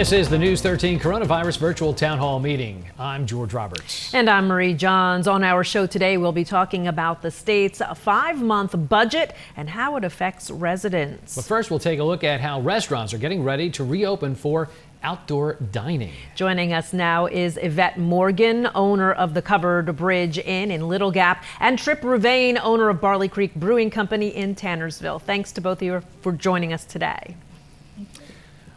This is the News 13 Coronavirus Virtual Town Hall Meeting. I'm George Roberts. And I'm Marie Johns. On our show today, we'll be talking about the state's 5-month budget and how it affects residents. But first, we'll take a look at how restaurants are getting ready to reopen for outdoor dining. Joining us now is Ivette Morgan, owner of the Covered Bridge Inn in Little Gap, and Trip Ruvane, owner of Barley Creek Brewing Company in Tannersville. Thanks to both of you for joining us today.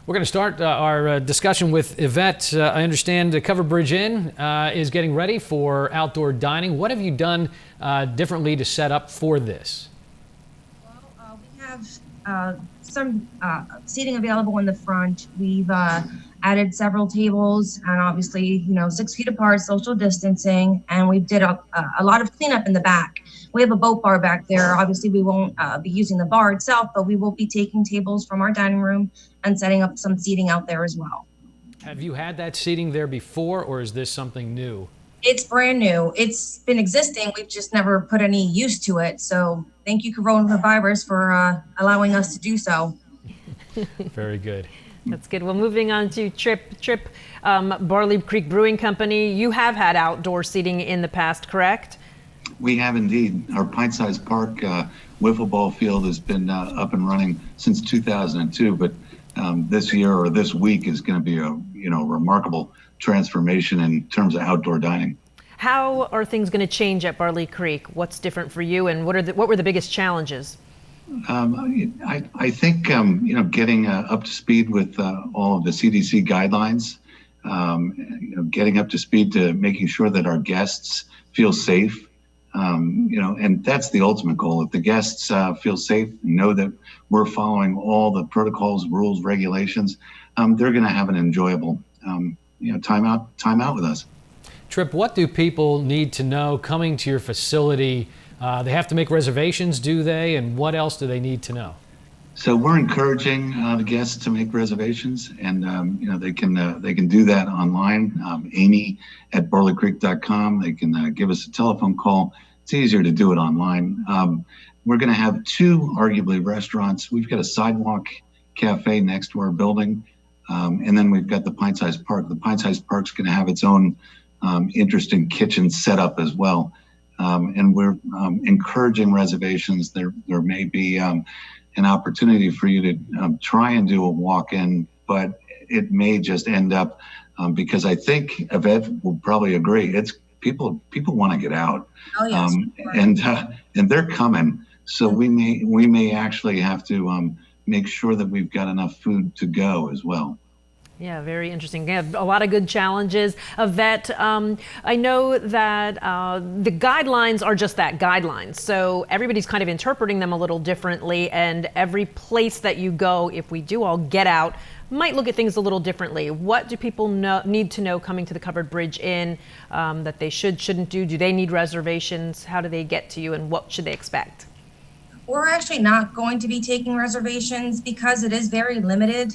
We're going to start our discussion with Ivette. I understand the Covered Bridge Inn is getting ready for outdoor dining. What have you done differently to set up for this? Well, we have some seating available in the front. We've added several tables and obviously, 6 feet apart, social distancing, and we did a lot of cleanup in the back. We have a boat bar back there. Obviously, we won't be using the bar itself, but we will be taking tables from our dining room and setting up some seating out there as well. Have you had that seating there before, or is this something new? It's brand new. It's been existing. We've just never put any use to it. So thank you, coronavirus, for allowing us to do so. Very good. That's good. Well, moving on to Trip, Barley Creek Brewing Company. You have had outdoor seating in the past, correct? We have indeed. Our pint-sized park wiffle ball field has been up and running since 2002, but this year or this week is going to be a remarkable transformation in terms of outdoor dining. How are things going to change at Barley Creek? What's different for you, and what were the biggest challenges? I think getting up to speed with all of the CDC guidelines, getting up to speed to making sure that our guests feel safe, and that's the ultimate goal. If the guests feel safe, know that we're following all the protocols, rules, regulations, they're going to have an enjoyable time out with us. Trip, what do people need to know coming to your facility? They have to make reservations, do they? And what else do they need to know? So we're encouraging the guests to make reservations, and they can do that online. Amy at barleycreek.com. They can give us a telephone call. It's easier to do it online. We're going to have 2 arguably restaurants. We've got a sidewalk cafe next to our building, and then we've got the pint-sized park. The pint-sized park's going to have its own interesting kitchen setup as well. And we're encouraging reservations. There may be an opportunity for you to try and do a walk-in, but it may just end up because I think Ivette will probably agree. It's people want to get out, and they're coming. So we may actually have to make sure that we've got enough food to go as well. Yeah, very interesting. Yeah, a lot of good challenges. Ivette, I know that the guidelines are just that, guidelines. So everybody's kind of interpreting them a little differently, and every place that you go, if we do all get out, might look at things a little differently. What do people need to know coming to the Covered Bridge Inn that they shouldn't do? Do they need reservations? How do they get to you, and what should they expect? We're actually not going to be taking reservations because it is very limited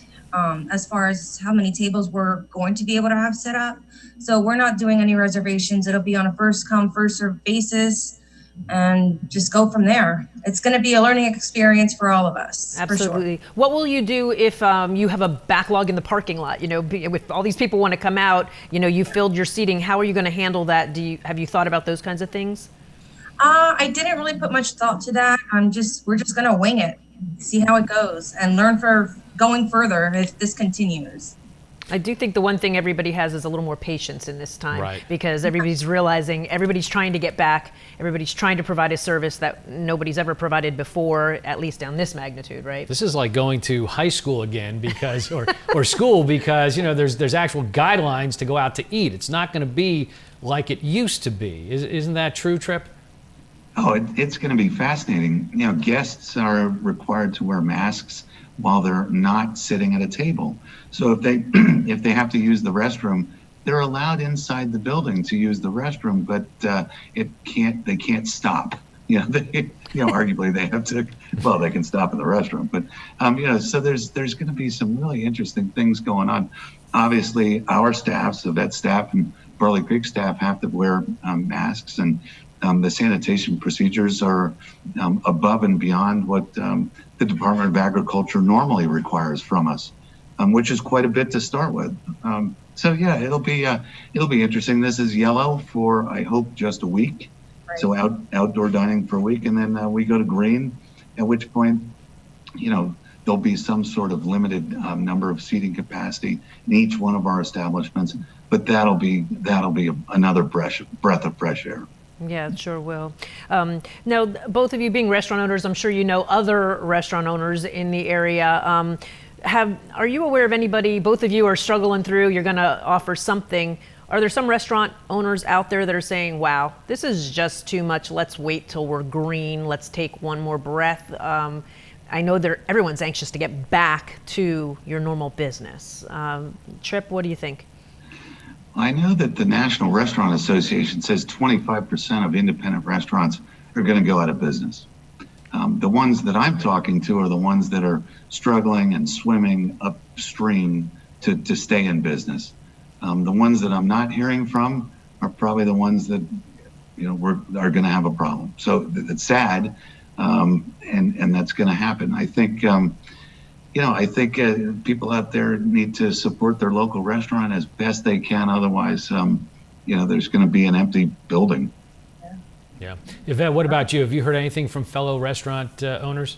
as far as how many tables we're going to be able to have set up. So we're not doing any reservations. It'll be on a first come, first served basis and just go from there. It's going to be a learning experience for all of us. Absolutely. For sure. What will you do if you have a backlog in the parking lot? With all these people want to come out, you filled your seating. How are you going to handle that? Have you thought about those kinds of things? I didn't really put much thought to that. We're just going to wing it, see how it goes, and learn for going further if this continues. I do think the one thing everybody has is a little more patience in this time, right? Because everybody's realizing, everybody's trying to get back, everybody's trying to provide a service that nobody's ever provided before, at least on this magnitude, right? This is like going to high school again because, or school because, there's actual guidelines to go out to eat. It's not going to be like it used to be. Isn't that true, Trip? Oh, it's going to be fascinating. Guests are required to wear masks while they're not sitting at a table. So if they have to use the restroom, they're allowed inside the building to use the restroom, but they can't stop. Arguably they have to. Well, they can stop in the restroom, but so there's going to be some really interesting things going on. Obviously, our staff, so vet staff and Barley Creek staff, have to wear masks, and the sanitation procedures are above and beyond what the Department of Agriculture normally requires from us. which is quite a bit to start with. So yeah, it'll be interesting. This is yellow for, I hope, just a week. Right. So outdoor dining for a week, and then we go to green, at which point, there'll be some sort of limited number of seating capacity in each one of our establishments, but that'll be another breath of fresh air. Yeah, it sure will. Now, both of you being restaurant owners, I'm sure you know other restaurant owners in the area. Are you aware of anybody, both of you are struggling through, you're going to offer something. Are there some restaurant owners out there that are saying, wow, this is just too much, let's wait till we're green, let's take one more breath? I know everyone's anxious to get back to your normal business. Trip, what do you think? I know that the National Restaurant Association says 25% of independent restaurants are going to go out of business. The ones that I'm talking to are the ones that are struggling and swimming upstream to stay in business. The ones that I'm not hearing from are probably the ones that are going to have a problem. So it's sad. And that's going to happen. I think, people out there need to support their local restaurant as best they can. Otherwise, there's going to be an empty building. Yeah. Ivette, what about you? Have you heard anything from fellow restaurant owners?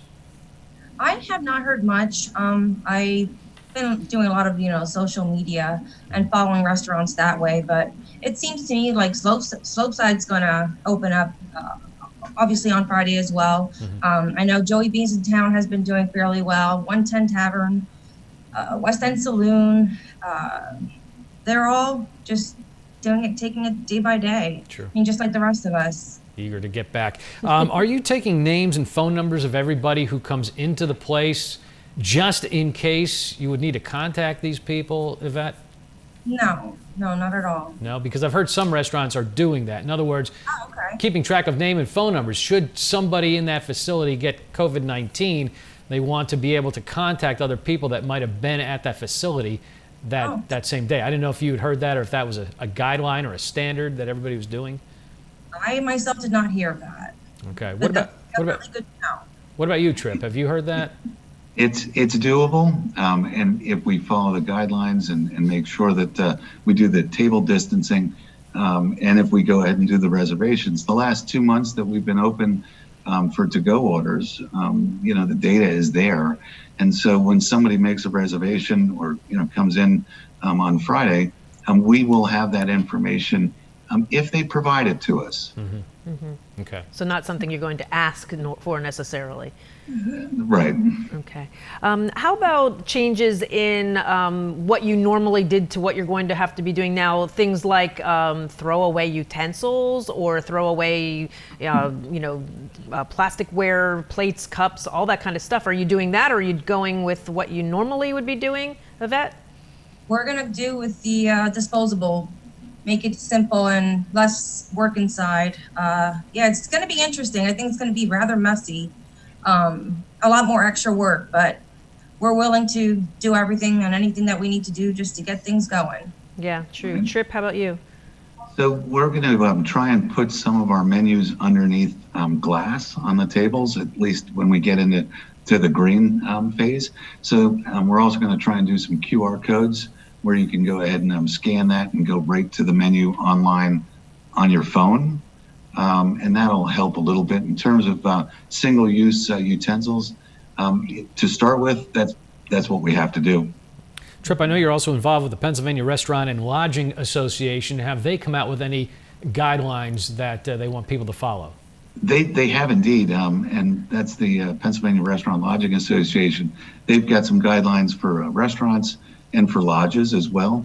I have not heard much. I've been doing a lot of, social media and following restaurants that way, but it seems to me like Slopeside's going to open up obviously on Friday as well. Mm-hmm. I know Joey Beans in town has been doing fairly well. 110 Tavern, West End Saloon, they're all just taking it day by day. Sure. I mean, just like the rest of us. Eager to get back. Are you taking names and phone numbers of everybody who comes into the place just in case you would need to contact these people, Ivette? No, not at all. No, because I've heard some restaurants are doing that. In other words, okay. Keeping track of name and phone numbers. Should somebody in that facility get COVID-19, they want to be able to contact other people that might have been at that facility that same day. I didn't know if you had heard that or if that was a guideline or a standard that everybody was doing. I myself did not hear that. Okay. Really good to know. What about you, Trip? Have you heard that? It's doable, and if we follow the guidelines and make sure that we do the table distancing, and if we go ahead and do the reservations. The last 2 months that we've been open for to-go orders, the data is there, and so when somebody makes a reservation or comes in on Friday, we will have that information if they provide it to us. Mm-hmm. Mm-hmm. Okay. So not something you're going to ask for necessarily. Right. Okay. How about changes in what you normally did to what you're going to have to be doing now? Things like throw away utensils or throw away, plasticware, plates, cups, all that kind of stuff. Are you doing that, or are you going with what you normally would be doing, Ivette? We're going to do with the disposable. Make it simple and less work inside. It's going to be interesting. I think it's going to be rather messy. A lot more extra work, but we're willing to do everything and anything that we need to do just to get things going. Yeah, true. Mm-hmm. Trip, how about you? So we're going to try and put some of our menus underneath glass on the tables, at least when we get into the green phase. So we're also going to try and do some QR codes where you can go ahead and scan that and go right to the menu online on your phone. And that'll help a little bit in terms of single-use utensils. To start with, that's what we have to do. Trip, I know you're also involved with the Pennsylvania Restaurant and Lodging Association. Have they come out with any guidelines that they want people to follow? They have indeed, and that's the Pennsylvania Restaurant and Lodging Association. They've got some guidelines for restaurants and for lodges as well.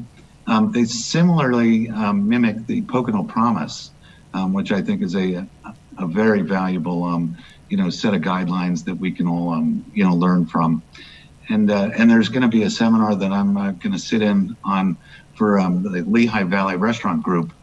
They similarly mimic the Poconos Promise, which I think is a very valuable, set of guidelines that we can all, learn from. And there's going to be a seminar that I'm going to sit in on for the Lehigh Valley Restaurant Group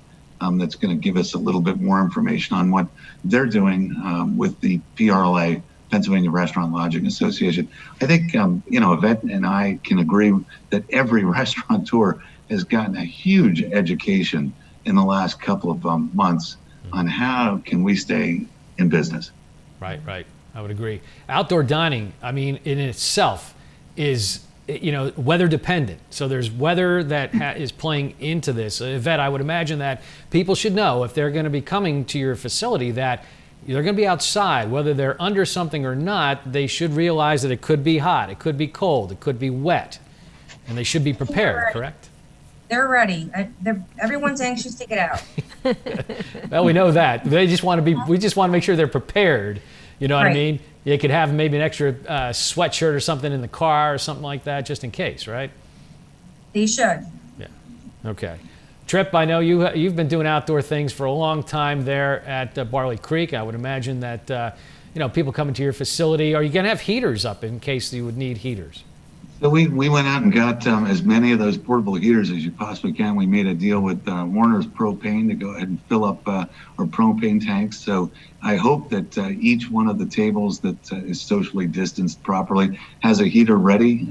that's going to give us a little bit more information on what they're doing with the PRLA, Pennsylvania Restaurant Lodging Association. I think, Ivette and I can agree that every restaurateur has gotten a huge education in the last couple of months on how can we stay in business. Right. I would agree. Outdoor dining, in itself is weather dependent. So there's weather that is playing into this. Ivette, I would imagine that people should know if they're going to be coming to your facility that they're going to be outside, whether they're under something or not, they should realize that it could be hot, it could be cold, it could be wet, and they should be prepared, correct? They're ready. Everyone's anxious to get out. Well, we know that. We just want to make sure they're prepared. You know what I mean? You could have maybe an extra sweatshirt or something in the car or something like that, just in case, right? They should. Yeah. Okay. Trip, I know you've been doing outdoor things for a long time there at Barley Creek. I would imagine that people coming to your facility, are you going to have heaters up in case you would need heaters? So we went out and got as many of those portable heaters as you possibly can. We made a deal with Warner's Propane to go ahead and fill up our propane tanks. So I hope that each one of the tables that is socially distanced properly has a heater ready.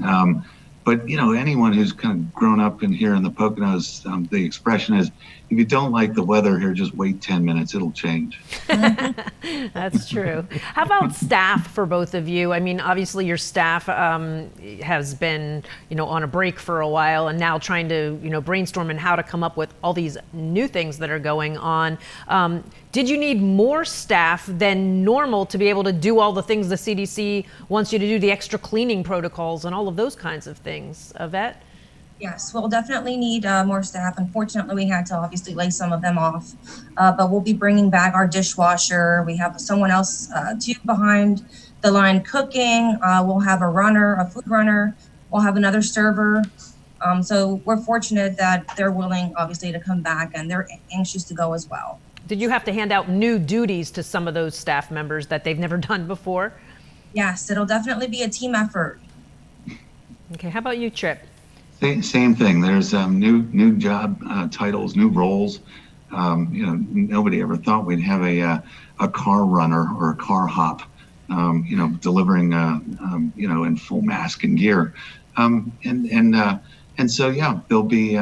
But anyone who's kind of grown up in here in the Poconos, the expression is, if you don't like the weather here, just wait 10 minutes, it'll change. That's true. How about staff for both of you? I mean, obviously your staff has been, on a break for a while and now trying to, brainstorm on how to come up with all these new things that are going on. Did you need more staff than normal to be able to do all the things the CDC wants you to do, the extra cleaning protocols and all of those kinds of things? Yvette? Yes, we'll definitely need more staff. Unfortunately, we had to obviously lay some of them off, but we'll be bringing back our dishwasher. We have someone else too behind the line cooking. We'll have a food runner. We'll have another server. So we're fortunate that they're willing, obviously, to come back, and they're anxious to go as well. Did you have to hand out new duties to some of those staff members that they've never done before? Yes, it'll definitely be a team effort. Okay, how about you, Trip? Same thing. There's new job titles, new roles. Nobody ever thought we'd have a car runner or a car hop, delivering, in full mask and gear. And so, yeah, there'll be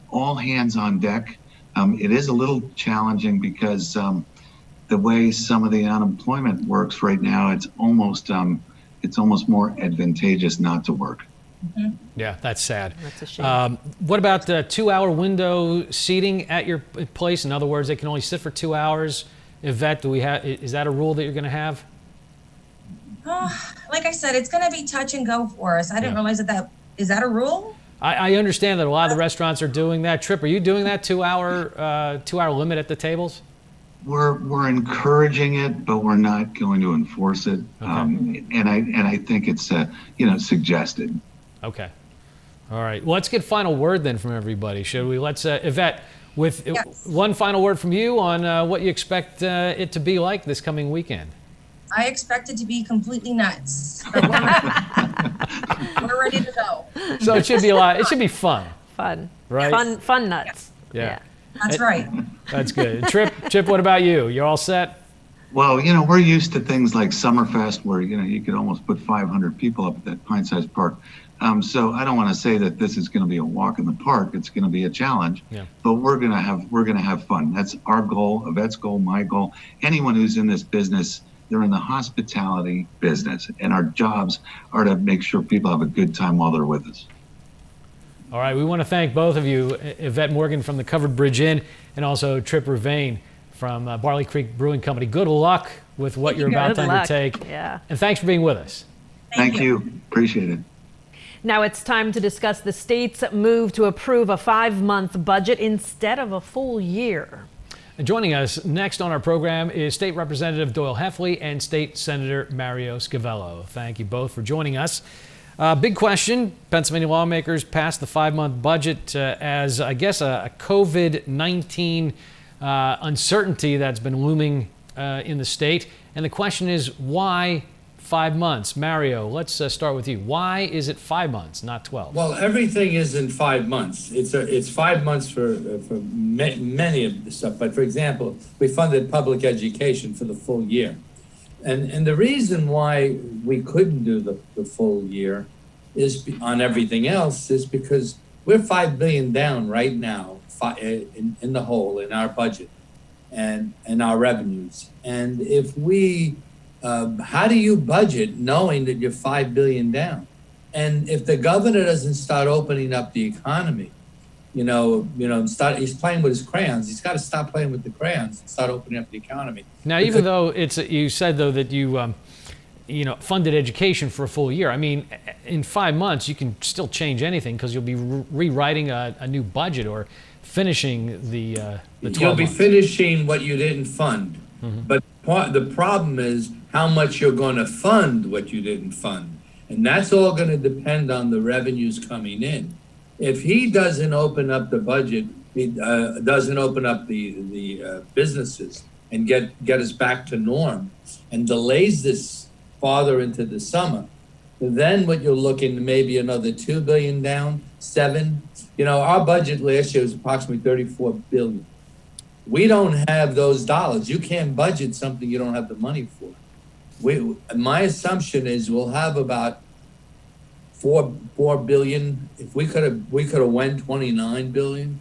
all hands on deck. It is a little challenging because the way some of the unemployment works right now, it's almost more advantageous not to work. Mm-hmm. Yeah, that's sad. That's a shame. What about 2-hour window seating at your place? In other words, they can only sit for 2 hours. Ivette, is that a rule that you're going to have? Like I said, it's going to be touch and go for us. I didn't realize is that a rule? I understand that a lot of the restaurants are doing that. Trip, are you doing that 2-hour limit at the tables? We're encouraging it, but we're not going to enforce it. Okay. And I think it's suggested. Okay. All right. Well, let's get final word then from everybody, should we? Let's Ivette, with one final word from you on what you expect it to be like this coming weekend. I expect it to be completely nuts. We're ready to go. So it should be it should be fun. Fun. Right? Fun nuts. Yeah. That's right. That's good. Trip, what about you? You're all set? Well, we're used to things like Summerfest where, you could almost put 500 people up at that pint-sized park. So I don't want to say that this is going to be a walk in the park. It's going to be a challenge, but we're going to have fun. That's our goal, Yvette's goal, my goal. Anyone who's in this business, they're in the hospitality business, and our jobs are to make sure people have a good time while they're with us. All right, we want to thank both of you, Ivette Morgan from the Covered Bridge Inn and also Trip Ruvane from Barley Creek Brewing Company. Good luck with what you're about to undertake. Yeah. And thanks for being with us. Thank you. Appreciate it. Now it's time to discuss the state's move to approve a 5-month budget instead of a full year. And joining us next on our program is State Representative Doyle Heffley and State Senator Mario Scavello. Thank you both for joining us. Big question. Pennsylvania lawmakers passed the 5-month budget as, I guess, a COVID-19 uncertainty that's been looming in the state. And the question is, why 5 months? Mario, let's start with you. Why is it 5 months, not 12? Well, everything is in 5 months. It's 5 months for many of the stuff. But for example, we funded public education for the full year. And the reason why we couldn't do the full year is on everything else is because we're $5 billion down right now in the hole in our budget and our revenues. And if we how do you budget knowing that you're $5 billion down? And if the governor doesn't start opening up the economy, he's playing with his crayons. He's got to stop playing with the crayons and start opening up the economy. Now, even though you said though that you funded education for a full year. I mean, in 5 months, you can still change anything because you'll be rewriting a new budget or finishing the 12 You'll be months. finishing what you didn't fund. But the problem is how much you're going to fund what you didn't fund. And that's all going to depend on the revenues coming in. If he doesn't open up the budget, he doesn't open up the businesses and get us back to norm and delays this farther into the summer, then what you're looking maybe another 2 billion down, 7. Our budget last year was approximately 34 billion. We don't have those dollars. You can't budget something you don't have the money for. My assumption is we'll have about 4 billion. If we could have won 29 billion,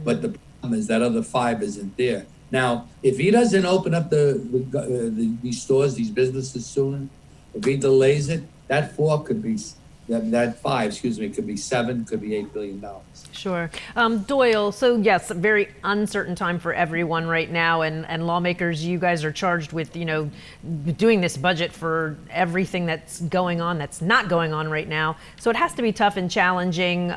but the problem is that other 5 isn't there. Now, if he doesn't open up these stores, these businesses sooner, if he delays it, that 5, could be 7, could be $8 billion. Sure. Doyle, so yes, a very uncertain time for everyone right now, and lawmakers, you guys are charged with, doing this budget for everything that's going on, that's not going on right now. So it has to be tough and challenging.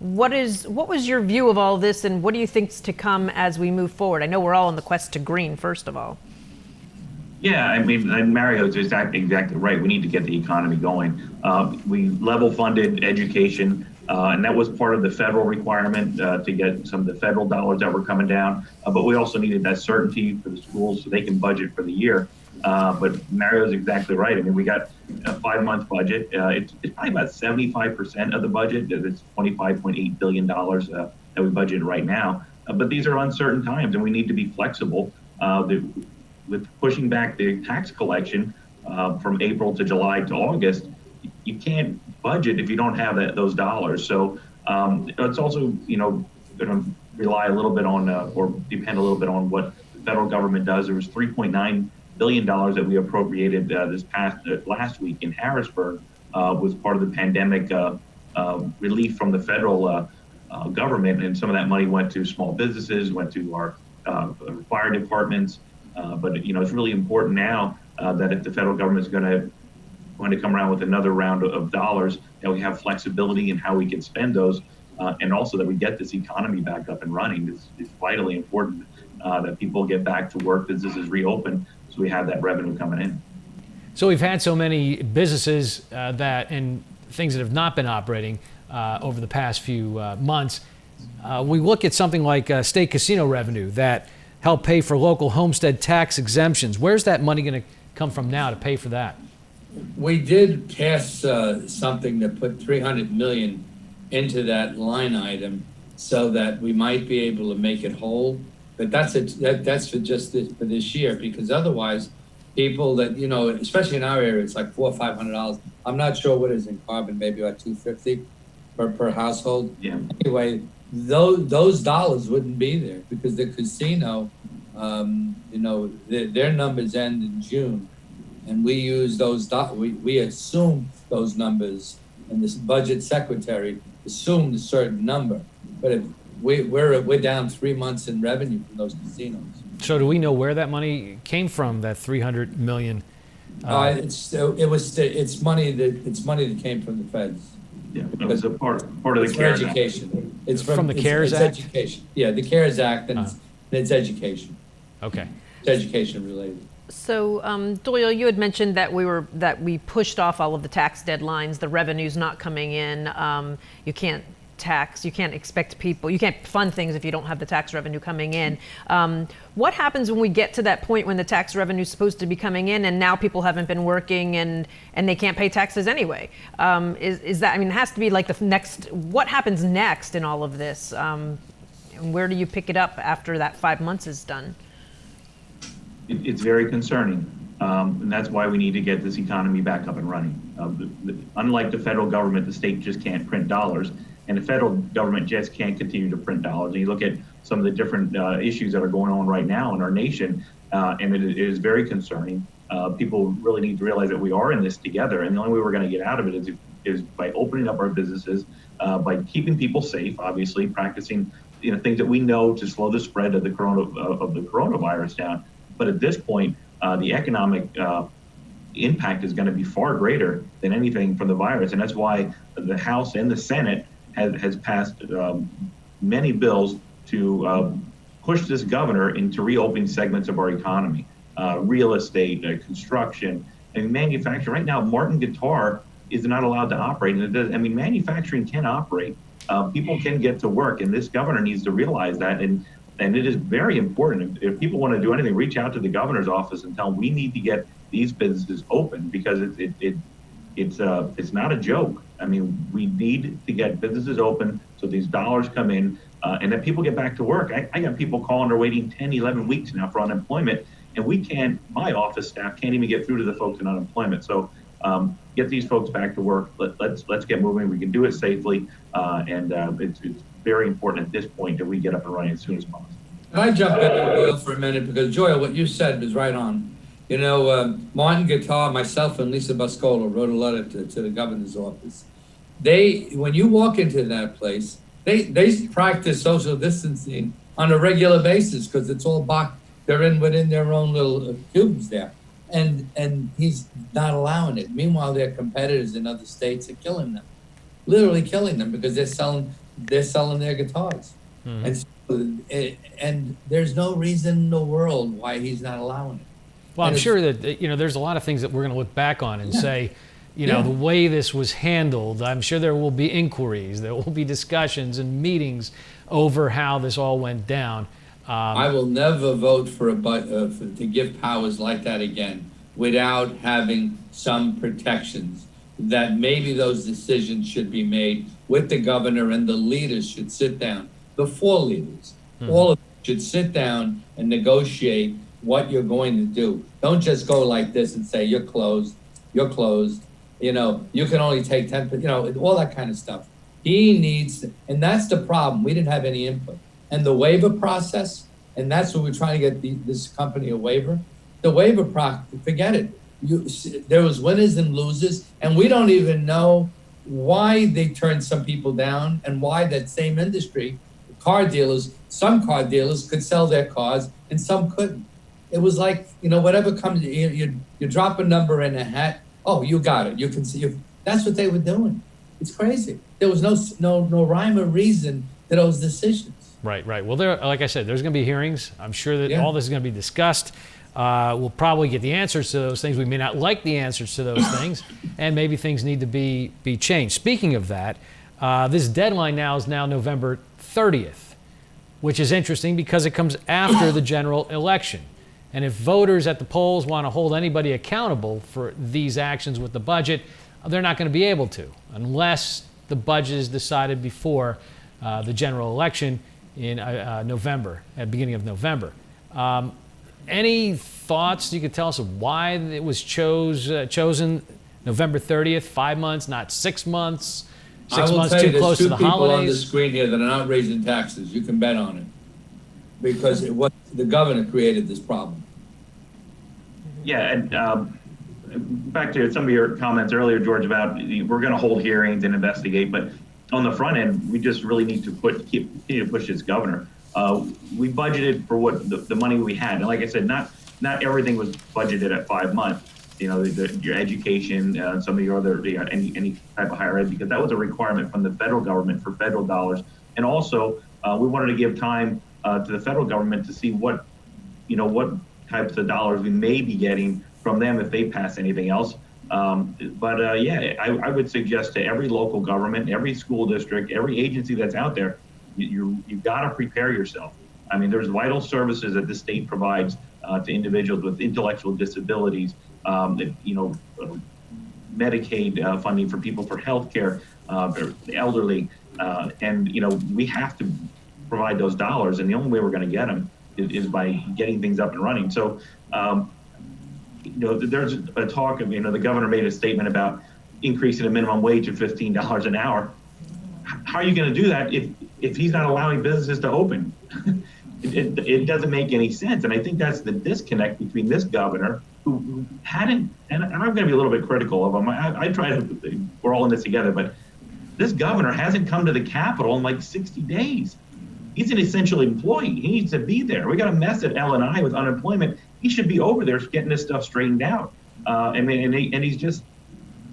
What was your view of all this, and what do you think's to come as we move forward? I know we're all on the quest to green, first of all. Yeah, I mean, and Mario's exactly right. We need to get the economy going. We level funded education, and that was part of the federal requirement to get some of the federal dollars that were coming down. But we also needed that certainty for the schools so they can budget for the year. But Mario's exactly right. I mean, we got a 5-month budget. It's probably about 75% of the budget. It's $25.8 billion that we budgeted right now. But these are uncertain times, and we need to be flexible. With pushing back the tax collection from April to July to August, you can't budget if you don't have those dollars. So it's also, going to rely a little bit on or depend a little bit on what the federal government does. There was $3.9 billion that we appropriated last week in Harrisburg was part of the pandemic relief from the federal government, and some of that money went to small businesses, went to our fire departments. But it's really important now that if the federal government is going to come around with another round of dollars, that we have flexibility in how we can spend those, and also that we get this economy back up and running. It's vitally important that people get back to work, businesses reopen, so we have that revenue coming in. So we've had so many businesses and things that have not been operating over the past few months. We look at something like state casino revenue that help pay for local homestead tax exemptions. Where's that money going to come from now to pay for that? We did pass something that put 300 million into that line item so that we might be able to make it whole. But that's for just for this year, because otherwise people that, especially in our area, it's like $400 or $500. I'm not sure what is in carbon, maybe about $250 per household. Yeah. Anyway, those dollars wouldn't be there because the casino, their numbers end in June, and we use those. We assume those numbers, and this budget secretary assumed a certain number. But if we're down 3 months in revenue from those casinos. So do we know where that money came from? That $300 million. It's money that came from the feds. Yeah, it was a part of the CARES Act. Education. It's from the CARES Act? Education. Yeah, the CARES Act, and it's education. Okay. It's education related. So, Doyle, you had mentioned that we pushed off all of the tax deadlines. The revenue's not coming in. You can't expect people, you can't fund things if you don't have the tax revenue coming in. What happens when we get to that point when the tax revenue is supposed to be coming in and now people haven't been working and they can't pay taxes anyway? Is that, it has to be like what happens next in all of this? And where do you pick it up after that 5 months is done? It's very concerning. And that's why we need to get this economy back up and running. Unlike the federal government, the state just can't print dollars. And the federal government just can't continue to print dollars. And you look at some of the different issues that are going on right now in our nation, and it is very concerning. People really need to realize that we are in this together. And the only way we're going to get out of it is if is by opening up our businesses, by keeping people safe, obviously practicing things that we know to slow the spread of the coronavirus down. But at this point, the economic impact is going to be far greater than anything from the virus, and that's why the House and the Senate has passed many bills to push this governor into reopening segments of our economy, real estate, construction, and manufacturing. Right now, Martin Guitar is not allowed to operate, and manufacturing can operate. People can get to work, and this governor needs to realize that. And it is very important. If people want to do anything, reach out to the governor's office and tell them we need to get these businesses open, because it's not a joke. I mean, we need to get businesses open so these dollars come in, and that people get back to work. I got people calling, they're waiting 10, 11 weeks now for unemployment, and my office staff can't even get through to the folks in unemployment. So get these folks back to work. Let's get moving. We can do it safely, and it's very important at this point that we get up and running as soon as possible. Can I jump in there, Doyle, for a minute? Because, Joyle, what you said was right on. Martin Guitar, myself, and Lisa Boscola wrote a letter to the governor's office. When you walk into that place, they practice social distancing on a regular basis because it's all boxed. They're within their own little cubes there. And he's not allowing it. Meanwhile, their competitors in other states are killing them, literally killing them, because they're selling their guitars. Mm-hmm. And there's no reason in the world why he's not allowing it. Well, I'm sure that there's a lot of things that we're going to look back on and say, the way this was handled. I'm sure there will be inquiries, there will be discussions and meetings over how this all went down. I will never vote to give powers like that again without having some protections that maybe those decisions should be made with the governor, and the leaders should sit down. The four leaders, all of them should sit down and negotiate what you're going to do. Don't just go like this and say, you're closed. You can only take 10%, all that kind of stuff. He needs to, and that's the problem. We didn't have any input. And the waiver process, and that's what we're trying to get this company a waiver. The waiver process, forget it. There was winners and losers, and we don't even know why they turned some people down and why that same industry, some car dealers could sell their cars and some couldn't. It was like, whatever comes, you drop a number in a hat. Oh, you got it. You can see. That's what they were doing. It's crazy. There was no rhyme or reason to those decisions. Right. Well, like I said, there's going to be hearings. I'm sure that all this is going to be discussed. We'll probably get the answers to those things. We may not like the answers to those things, and maybe things need to be changed. Speaking of that, this deadline is now November 30th, which is interesting because it comes after the general election. And if voters at the polls want to hold anybody accountable for these actions with the budget, they're not going to be able to unless the budget is decided before the general election in November, at the beginning of November. Any thoughts you could tell us of why it was chosen November 30th, 5 months, not 6 months? 6 months too close to the holidays? I will tell you, there's two people on the screen here that are not raising taxes. You can bet on it. Because the governor created this problem. Yeah, and back to some of your comments earlier, George, about we're going to hold hearings and investigate, but on the front end, we just really need to continue to push this governor. We budgeted for what the money we had, and like I said, not everything was budgeted at 5 months. Your education, some of your other any type of higher ed, because that was a requirement from the federal government for federal dollars, and also we wanted to give time to the federal government to see what types of dollars we may be getting from them if they pass anything else. I would suggest to every local government, every school district, every agency that's out there, you've got to prepare yourself. I mean, there's vital services that the state provides to individuals with intellectual disabilities, Medicaid funding for people for healthcare, the elderly, and we have to provide those dollars, and the only way we're going to get them is by getting things up and running. So, there's a talk of, the governor made a statement about increasing the minimum wage to $15 an hour. How are you going to do that if he's not allowing businesses to open? It doesn't make any sense. And I think that's the disconnect between this governor who hadn't, and I'm going to be a little bit critical of them. I try to, we're all in this together, but this governor hasn't come to the Capitol in like 60 days. He's an essential employee. He needs to be there. We got a mess at L&I with unemployment. He should be over there getting this stuff straightened out. And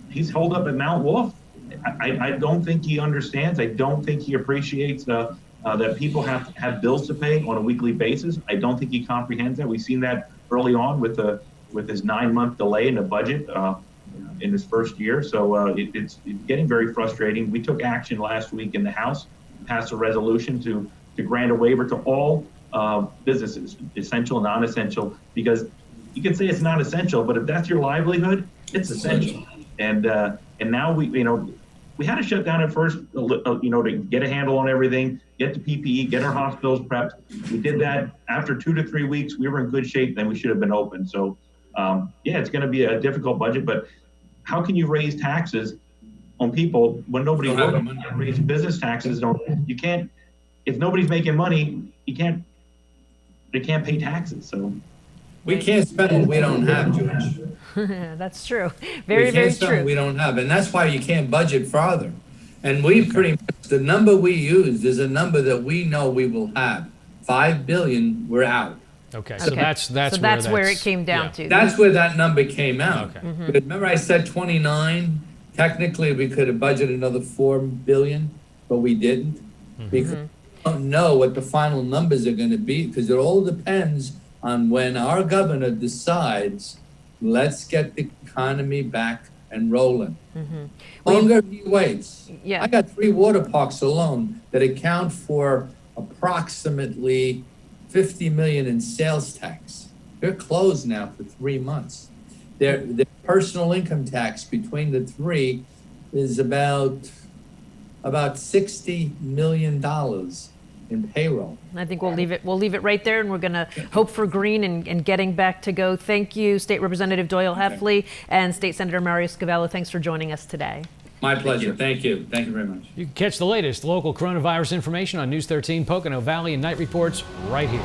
he's holed up at Mount Wolf. I don't think he understands. I don't think he appreciates that people have bills to pay on a weekly basis. I don't think he comprehends that. We've seen that early on with his 9-month delay in the budget in his first year. So it's getting very frustrating. We took action last week in the House, passed a resolution to grant a waiver to all businesses, essential and non-essential, because you can say it's not essential, but if that's your livelihood, it's essential. And now we had to shut down at first, to get a handle on everything, get the PPE, get our hospitals prepped. We did that. After 2 to 3 weeks, we were in good shape, then we should have been open. So it's going to be a difficult budget, but how can you raise taxes on people when nobody's working? Raise business taxes, you can't. If nobody's making money, they can't pay taxes. So we can't spend what we don't have, George. That's true. Very, very true. What we don't have, and that's why you can't budget farther. And we pretty much, the number we used is a number that we know we will have. $5 billion, we're out. Okay, so that's where it came down to. That's where that number came out. Okay. Mm-hmm. But remember, I said 29. Technically, we could have budgeted another $4 billion, but we didn't because we don't know what the final numbers are going to be, because it all depends on when our governor decides, let's get the economy back and rolling. Longer he waits. Yeah. I got 3 water parks alone that account for approximately $50 million in sales tax. They're closed now for 3 months. Their personal income tax between the 3 is about $60 million in payroll. I think we'll leave it right there, and we're going to hope for green and getting back to go. Thank you, State Representative Doyle Heffley and State Senator Mario Scavello. Thanks for joining us today. My pleasure. Thank you. Thank you very much. You can catch the latest local coronavirus information on News 13 Pocono Valley and Night Reports right here.